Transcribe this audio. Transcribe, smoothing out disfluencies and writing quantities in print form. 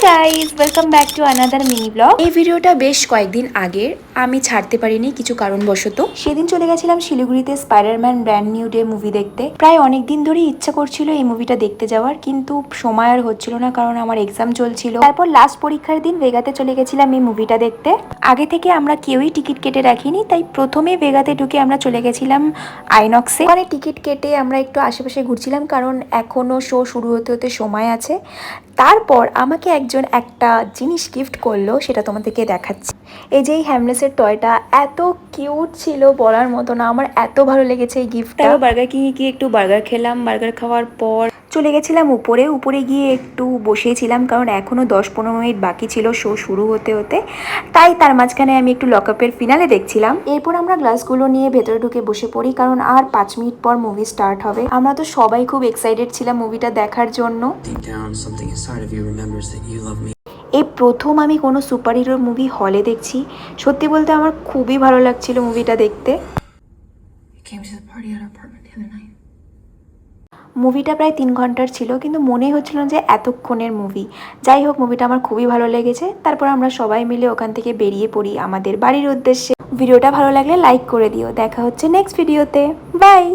Guys, welcome back to another mini blog. এই ভিডিওটা বেশ কয়েকদিন আগের, আমি ছাড়তে পারিনি কিছু কারণবশত। সেদিন চলে গেছিলাম শিলিগুড়িতে Spiderman brand new day movie দেখতে। প্রায় অনেক দিন ধরেই ইচ্ছা করছিল এই মুভিটা দেখতে যাওয়ার, কিন্তু সময় আর হচ্ছিল না কারণ আমার এক্সাম চলছিল। তারপর লাস্ট পরীক্ষার দিন ভেগাতে চলে গেছিলাম এই মুভিটা দেখতে। আগে থেকে আমরা কেউই টিকিট কেটে রাখিনি, তাই প্রথমে ভেগাতে ঢুকে আমরা চলে গেছিলাম আইনক্সে। ওখানে টিকিট কেটে আমরা একটু আশেপাশে ঘুরছিলাম কারণ এখনো শো শুরু হতে হতে সময় আছে। তারপর আমাকে একজন একটা জিনিস গিফট করলো, সেটা তোমাদেরকে দেখাচ্ছি। এই যে এই হ্যামলেসের টয়টা এত কিউট ছিল, বলার মতো না। আমার এত ভালো লেগেছে এই গিফটটা। বার্গার কিংয়ে গিয়ে একটু বার্গার খেলাম। বার্গার খাওয়ার পর চলে গেছিলাম উপরে গিয়ে একটু বসেছিলাম কারণ এখনও 10-15 মিনিট বাকি ছিল শো শুরু হতে হতে। তাই তার মাঝখানে আমি একটু লকআপের ফিনালে দেখছিলাম। এরপর আমরা গ্লাসগুলো নিয়ে ভেতরে ঢুকে বসে পড়ি কারণ আর 5 মিনিট পর মুভি স্টার্ট হবে। আমরা তো সবাই খুব এক্সাইটেড ছিলাম মুভিটা দেখার জন্য। এই প্রথম আমি কোনো সুপার হিরোর মুভি হলে দেখছি। সত্যি বলতে আমার খুবই ভালো লাগছিল মুভিটা দেখতে। মুভিটা প্রায় 3 ঘন্টার ছিল, কিন্তু মনেই হচ্ছিল যে এতক্ষণের মুভি। যাই হোক, মুভিটা আমার খুবই ভালো লেগেছে। তারপর আমরা সবাই মিলে ওখান থেকে বেরিয়ে পড়ি আমাদের বাড়ির উদ্দেশ্যে। ভিডিওটা ভালো লাগলে লাইক করে দিও। দেখা হচ্ছে নেক্সট ভিডিওতে। বাই।